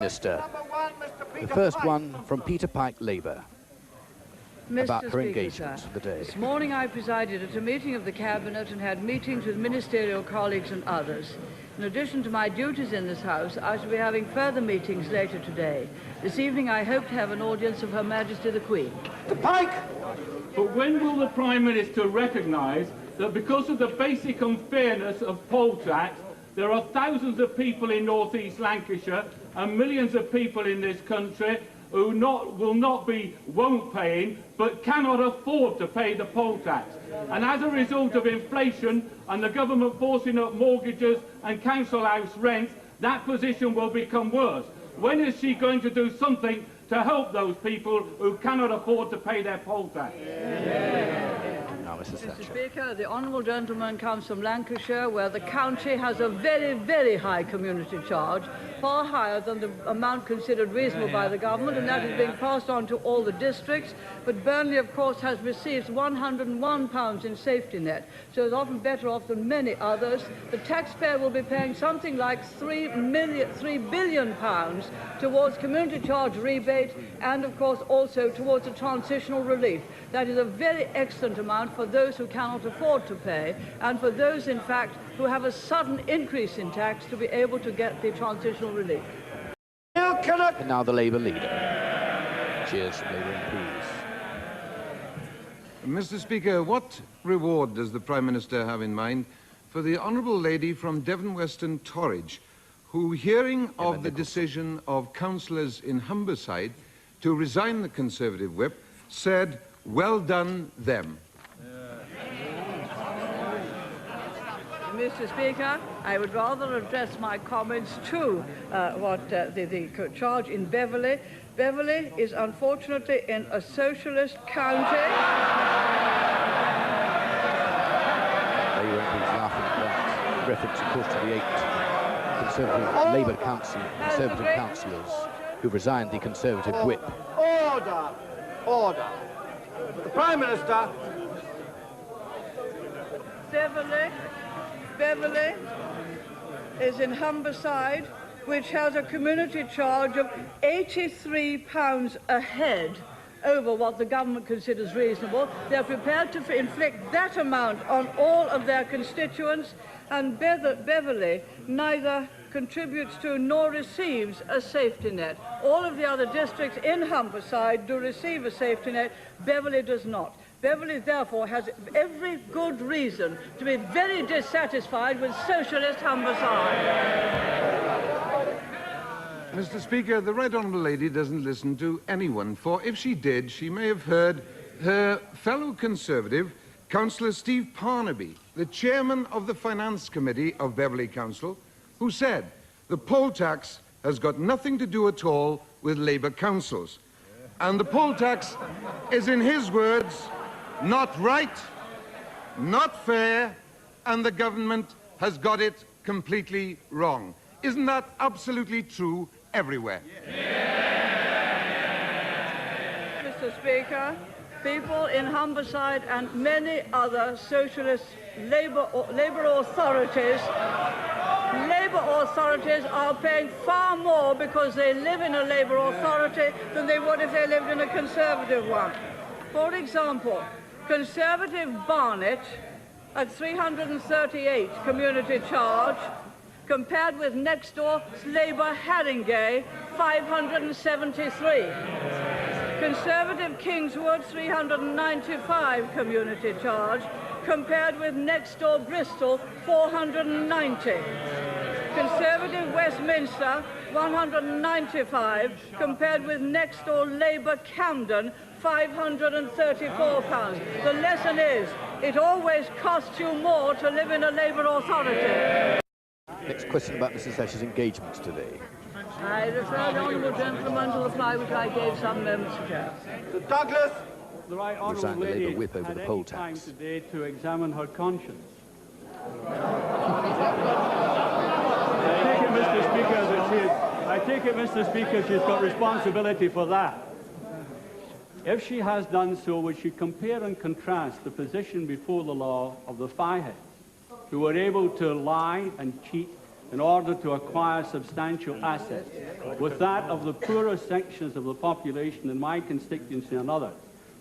Minister. The first one from Peter Pike, Labour, about her engagements for the day. This morning I presided at a meeting of the Cabinet and had meetings with ministerial colleagues and others. In addition to my duties in this House, I shall be having further meetings later today. This evening I hope to have an audience of Her Majesty the Queen. Mr. Pike! But when will the Prime Minister recognise that because of the basic unfairness of poll tax, there are thousands of people in North East Lancashire and millions of people in this country who won't pay but cannot afford to pay the poll tax. And as a result of inflation and the government forcing up mortgages and council house rents, that position will become worse. When is she going to do something to help those people who cannot afford to pay their poll tax? Mr. Speaker, the honourable gentleman comes from Lancashire, where the county has a very, very high community charge, far higher than the amount considered reasonable by the government, and that is being passed on to all the districts. But Burnley, of course, has received £101 in safety net, so is often better off than many others. The taxpayer will be paying something like £3 billion towards community charge rebate and, of course, also towards a transitional relief. That is a very excellent amount for those who cannot afford to pay, and for those, in fact, who have a sudden increase in tax to be able to get the transitional relief. And now the Labour leader. Cheers from Labour MPs. Mr. Speaker, what reward does the Prime Minister have in mind for the honourable lady from Devon Western Torridge, who, hearing of the decision of councillors in Humberside to resign the Conservative whip, said, "Well done, them"? Mr. Speaker, I would rather address my comments to the charge in Beverley. Beverley is unfortunately in a socialist county. Labour MPs laughing at that reference, of course, to the 8 Conservative Labour Conservative councillors who resigned the Conservative whip. Order! Order! The Prime Minister. Beverley is in Humberside, which has a community charge of £83 a head over what the government considers reasonable. They're prepared to inflict that amount on all of their constituents, and Beverley neither contributes to nor receives a safety net. All of the other districts in Humberside do receive a safety net. Beverley does not. Beverley, therefore, has every good reason to be very dissatisfied with socialist Humberside. Mr. Speaker, the Right Honourable Lady doesn't listen to anyone, for if she did, she may have heard her fellow Conservative, Councillor Steve Parnaby, the chairman of the Finance Committee of Beverley Council, who said the poll tax has got nothing to do at all with Labour councils. And the poll tax is, in his words, not right, not fair, and the government has got it completely wrong. Isn't that absolutely true everywhere? Mr. Speaker, people in Humberside and many other socialist Labour authorities are paying far more because they live in a Labour authority than they would if they lived in a Conservative one. For example, Conservative Barnet at 338 community charge, compared with next door Labour Haringey 573. Conservative Kingswood 395 community charge, compared with next door Bristol 490. Conservative Westminster 195, compared with next door Labour Camden £534. The lesson is, it always costs you more to live in a Labour authority. Next question about Mrs. Thatcher's engagements today. I refer the honourable gentleman to the reply which I gave some moments ago. Sir Douglas. The Right Honourable Lady had any time today to examine her conscience. I take it, Mr. Speaker, she's got responsibility for that. If she has done so, would she compare and contrast the position before the law of the fireheads, who were able to lie and cheat in order to acquire substantial assets, with that of the poorer sections of the population in my constituency and others,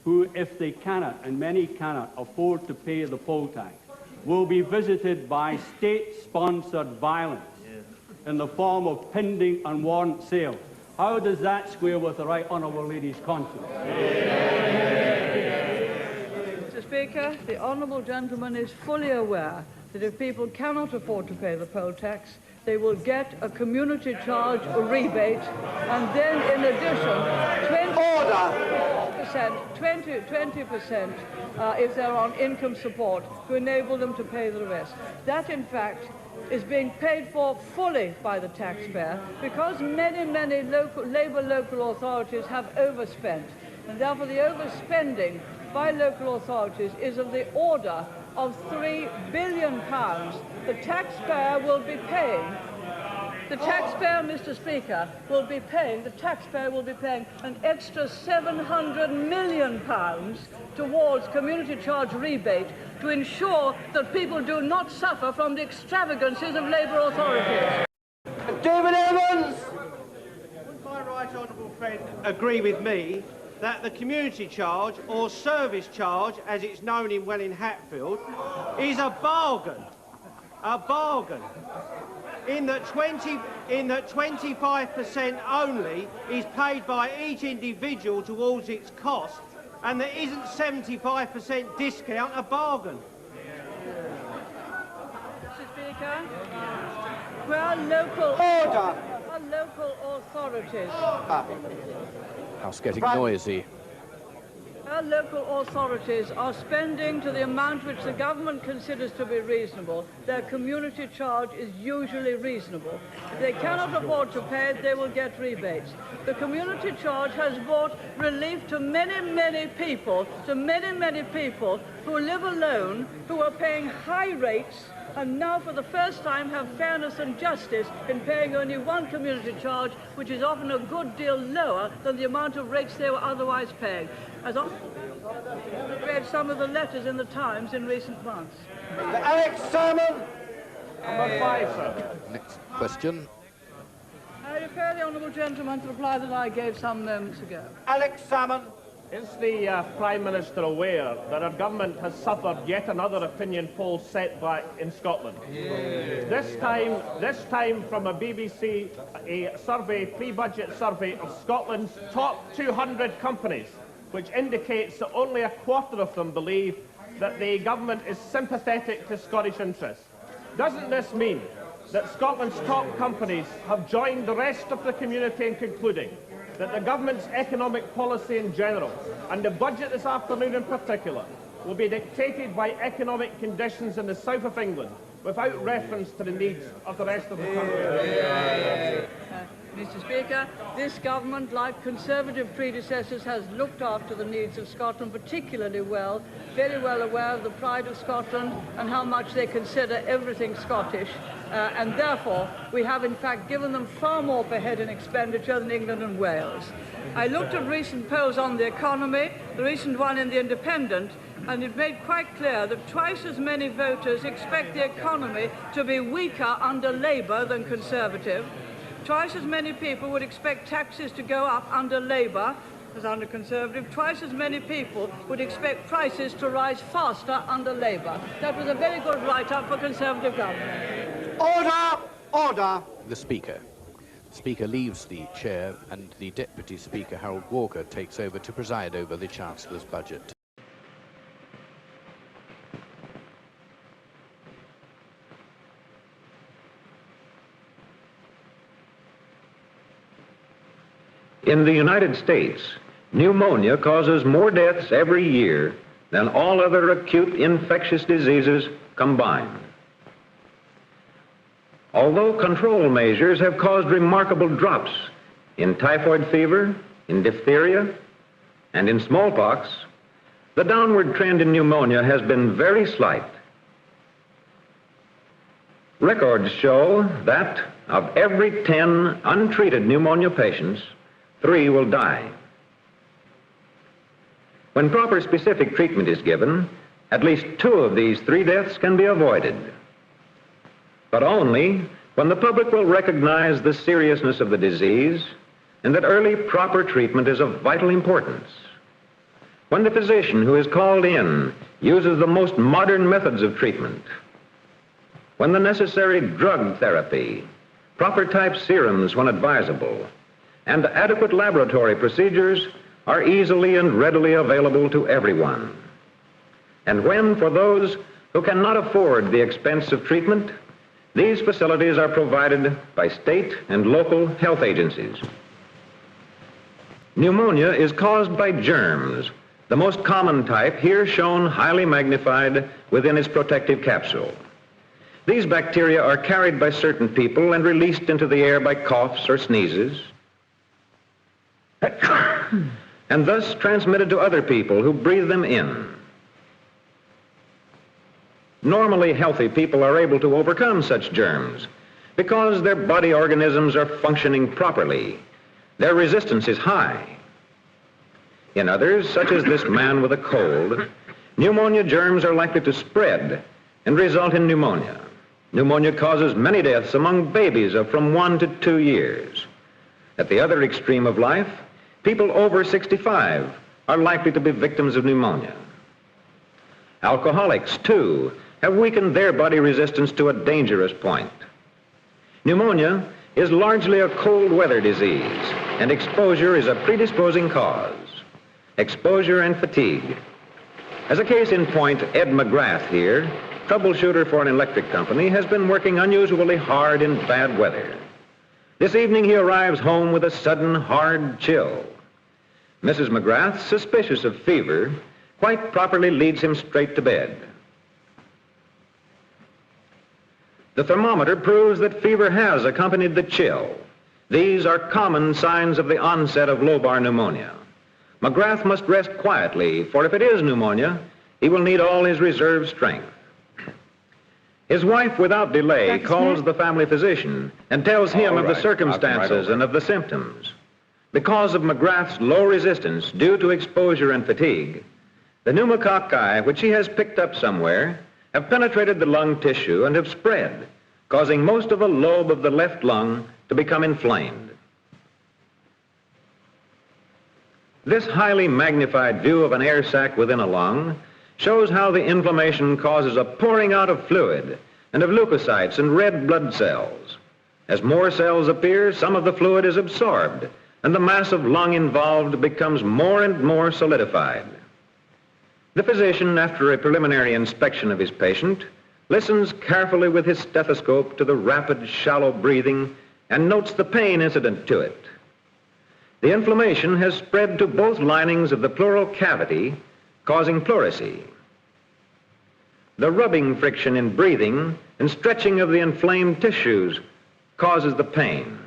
who, if they cannot, and many cannot, afford to pay the poll tax, will be visited by state-sponsored violence in the form of pending and warrant sales. How does that square with the right honourable lady's conscience? Mr. Speaker, the honourable gentleman is fully aware that if people cannot afford to pay the poll tax, they will get a community charge rebate, and then in addition, 20% if they're on income support to enable them to pay the rest. That, in fact, is being paid for fully by the taxpayer because many Labour local authorities have overspent, and therefore the overspending by local authorities is of the order of £3 billion. The taxpayer will be paying. The taxpayer, Mr. Speaker, will be paying an extra £700 million towards community charge rebate to ensure that people do not suffer from the extravagances of Labour authorities. David Evans! Would my right honourable friend agree with me that the community charge, or service charge, as it's known in Hatfield, is a bargain? A bargain. In that 25% only is paid by each individual towards its cost, and there isn't 75% discount a bargain. Mr. Speaker, where local authorities. House getting noisy. Our local authorities are spending to the amount which the government considers to be reasonable. Their community charge is usually reasonable. If they cannot afford to pay it, they will get rebates. The community charge has brought relief to many people, who live alone, who are paying high rates, and now for the first time have fairness and justice in paying only one community charge, which is often a good deal lower than the amount of rates they were otherwise paying. As I've read some of the letters in the Times in recent months. Alex Salmon. Number 5, sir. Next question. I refer the honourable gentleman to the reply that I gave some moments ago. Alex Salmon. Is the Prime Minister aware that our government has suffered yet another opinion poll setback in Scotland? This time from a BBC survey, pre-budget survey of Scotland's top 200 companies, which indicates that only a quarter of them believe that the government is sympathetic to Scottish interests. Doesn't this mean that Scotland's top companies have joined the rest of the community in concluding that the government's economic policy in general, and the budget this afternoon in particular, will be dictated by economic conditions in the south of England, without reference to the needs of the rest of the country? Mr. Speaker, this government, like Conservative predecessors, has looked after the needs of Scotland particularly well, very well aware of the pride of Scotland and how much they consider everything Scottish, and therefore we have in fact given them far more per head in expenditure than England and Wales. I looked at recent polls on the economy, the recent one in the Independent, and it made quite clear that twice as many voters expect the economy to be weaker under Labour than Conservative. Twice as many people would expect taxes to go up under Labour as under Conservative. Twice as many people would expect prices to rise faster under Labour. That was a very good write-up for Conservative government. Order! Order! The Speaker. The Speaker leaves the chair and the Deputy Speaker, Harold Walker, takes over to preside over the Chancellor's budget. In the United States, pneumonia causes more deaths every year than all other acute infectious diseases combined. Although control measures have caused remarkable drops in typhoid fever, in diphtheria, and in smallpox, the downward trend in pneumonia has been very slight. Records show that of every 10 untreated pneumonia patients, 3 will die. When proper specific treatment is given, at least 2 of these 3 deaths can be avoided. But only when the public will recognize the seriousness of the disease and that early proper treatment is of vital importance. When the physician who is called in uses the most modern methods of treatment. When the necessary drug therapy, proper type serums when advisable, and adequate laboratory procedures are easily and readily available to everyone. And when, for those who cannot afford the expense of treatment, these facilities are provided by state and local health agencies. Pneumonia is caused by germs, the most common type here shown highly magnified within its protective capsule. These bacteria are carried by certain people and released into the air by coughs or sneezes, and thus transmitted to other people who breathe them in. Normally healthy people are able to overcome such germs because their body organisms are functioning properly. Their resistance is high. In others, such as this man with a cold, pneumonia germs are likely to spread and result in pneumonia. Pneumonia causes many deaths among babies of from 1 to 2 years. At the other extreme of life, people over 65 are likely to be victims of pneumonia. Alcoholics, too, have weakened their body resistance to a dangerous point. Pneumonia is largely a cold weather disease, and exposure is a predisposing cause. Exposure and fatigue. As a case in point, Ed McGrath here, troubleshooter for an electric company, has been working unusually hard in bad weather. This evening he arrives home with a sudden hard chill. Mrs. McGrath, suspicious of fever, quite properly leads him straight to bed. The thermometer proves that fever has accompanied the chill. These are common signs of the onset of lobar pneumonia. McGrath must rest quietly, for if it is pneumonia, he will need all his reserve strength. His wife, without delay, calls the family physician and tells him of the circumstances and of the symptoms. Because of McGrath's low resistance due to exposure and fatigue, the pneumococci, which he has picked up somewhere, have penetrated the lung tissue and have spread, causing most of the lobe of the left lung to become inflamed. This highly magnified view of an air sac within a lung shows how the inflammation causes a pouring out of fluid and of leukocytes and red blood cells. As more cells appear, some of the fluid is absorbed, and the mass of lung involved becomes more and more solidified. The physician, after a preliminary inspection of his patient, listens carefully with his stethoscope to the rapid, shallow breathing and notes the pain incident to it. The inflammation has spread to both linings of the pleural cavity, causing pleurisy. The rubbing friction in breathing and stretching of the inflamed tissues causes the pain.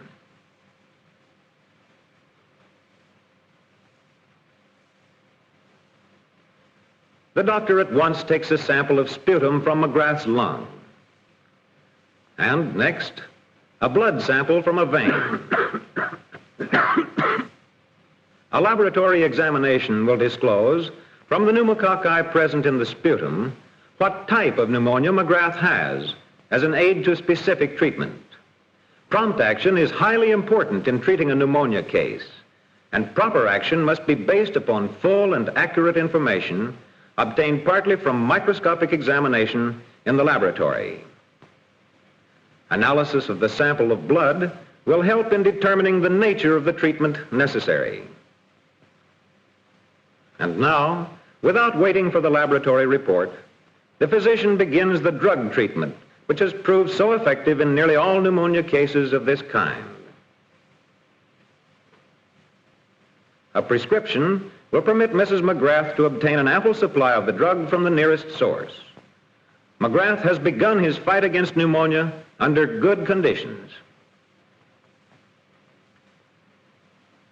The doctor at once takes a sample of sputum from McGrath's lung. And next, a blood sample from a vein. A laboratory examination will disclose, from the pneumococci present in the sputum, what type of pneumonia McGrath has as an aid to specific treatment. Prompt action is highly important in treating a pneumonia case, and proper action must be based upon full and accurate information obtained partly from microscopic examination in the laboratory. Analysis of the sample of blood will help in determining the nature of the treatment necessary. And now, without waiting for the laboratory report, the physician begins the drug treatment, which has proved so effective in nearly all pneumonia cases of this kind. A prescription will permit Mrs. McGrath to obtain an ample supply of the drug from the nearest source. McGrath has begun his fight against pneumonia under good conditions.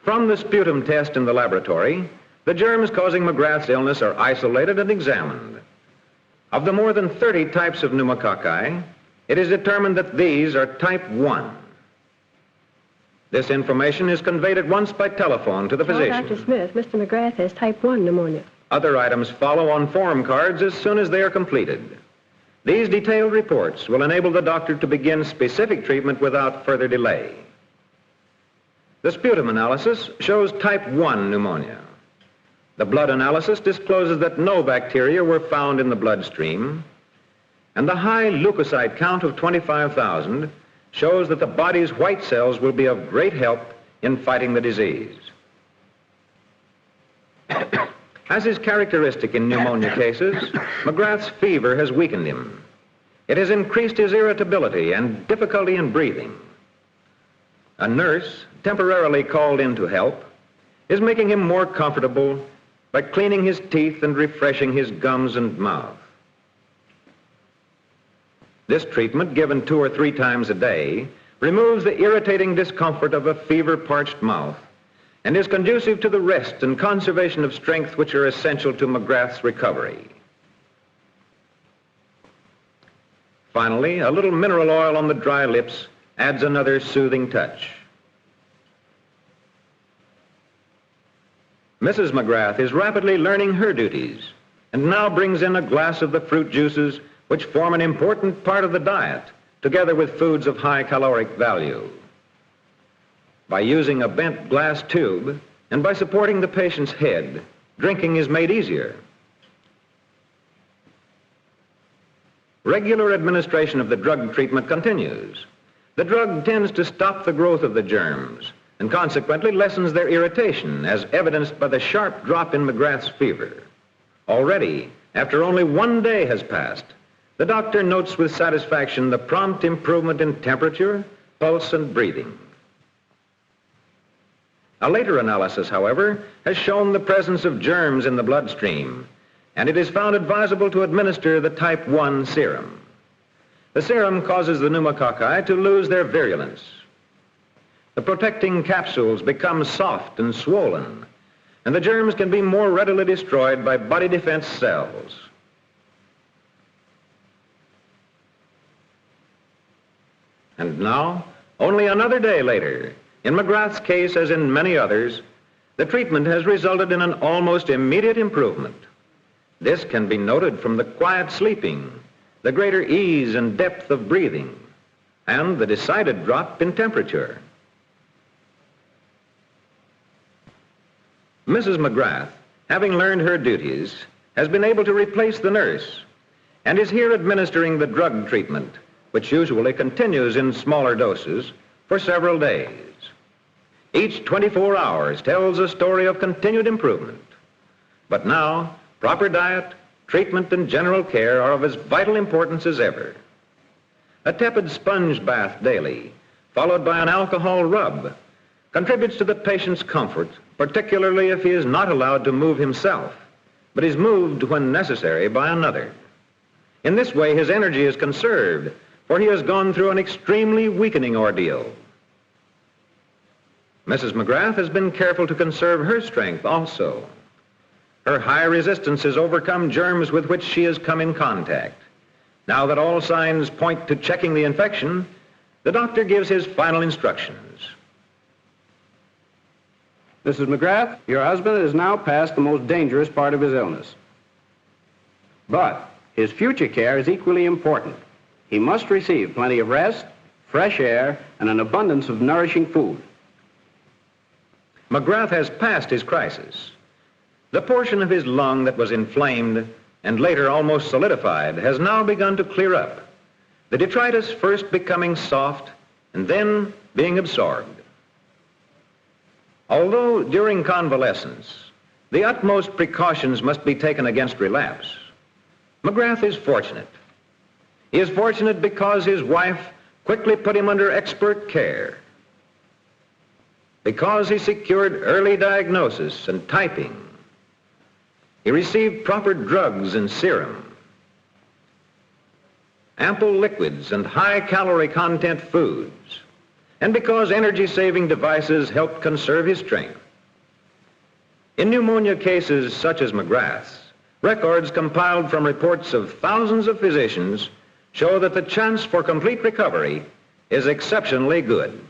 From the sputum test in the laboratory, the germs causing McGrath's illness are isolated and examined. Of the more than 30 types of pneumococci, it is determined that these are type 1. This information is conveyed at once by telephone to the physician. Dr. Smith, Mr. McGrath has type 1 pneumonia. Other items follow on form cards as soon as they are completed. These detailed reports will enable the doctor to begin specific treatment without further delay. The sputum analysis shows type 1 pneumonia. The blood analysis discloses that no bacteria were found in the bloodstream, and the high leukocyte count of 25,000 shows that the body's white cells will be of great help in fighting the disease. As is characteristic in pneumonia cases, McGrath's fever has weakened him. It has increased his irritability and difficulty in breathing. A nurse, temporarily called in to help, is making him more comfortable by cleaning his teeth and refreshing his gums and mouth. This treatment, given 2 or 3 times a day, removes the irritating discomfort of a fever-parched mouth and is conducive to the rest and conservation of strength which are essential to McGrath's recovery. Finally, a little mineral oil on the dry lips adds another soothing touch. Mrs. McGrath is rapidly learning her duties and now brings in a glass of the fruit juices which form an important part of the diet, together with foods of high caloric value. By using a bent glass tube and by supporting the patient's head, drinking is made easier. Regular administration of the drug treatment continues. The drug tends to stop the growth of the germs and consequently lessens their irritation, as evidenced by the sharp drop in McGrath's fever. Already, after only 1 day has passed, the doctor notes with satisfaction the prompt improvement in temperature, pulse, and breathing. A later analysis, however, has shown the presence of germs in the bloodstream, and it is found advisable to administer the type 1 serum. The serum causes the pneumococci to lose their virulence. The protecting capsules become soft and swollen, and the germs can be more readily destroyed by body defense cells. And now, only another day later, in McGrath's case, as in many others, the treatment has resulted in an almost immediate improvement. This can be noted from the quiet sleeping, the greater ease and depth of breathing, and the decided drop in temperature. Mrs. McGrath, having learned her duties, has been able to replace the nurse and is here administering the drug treatment, which usually continues in smaller doses for several days. Each 24 hours tells a story of continued improvement. But now, proper diet, treatment, and general care are of as vital importance as ever. A tepid sponge bath daily, followed by an alcohol rub, contributes to the patient's comfort, particularly if he is not allowed to move himself, but is moved when necessary by another. In this way, his energy is conserved, for he has gone through an extremely weakening ordeal. Mrs. McGrath has been careful to conserve her strength also. Her high resistance has overcome germs with which she has come in contact. Now that all signs point to checking the infection, the doctor gives his final instructions. Mrs. McGrath, your husband is now past the most dangerous part of his illness. But his future care is equally important. He must receive plenty of rest, fresh air, and an abundance of nourishing food. McGrath has passed his crisis. The portion of his lung that was inflamed and later almost solidified has now begun to clear up, the detritus first becoming soft and then being absorbed. Although during convalescence, the utmost precautions must be taken against relapse, McGrath is fortunate. He is fortunate because his wife quickly put him under expert care, because he secured early diagnosis and typing. He received proper drugs and serum, ample liquids and high-calorie content foods, and because energy-saving devices helped conserve his strength. In pneumonia cases such as McGrath's, records compiled from reports of thousands of physicians show that the chance for complete recovery is exceptionally good.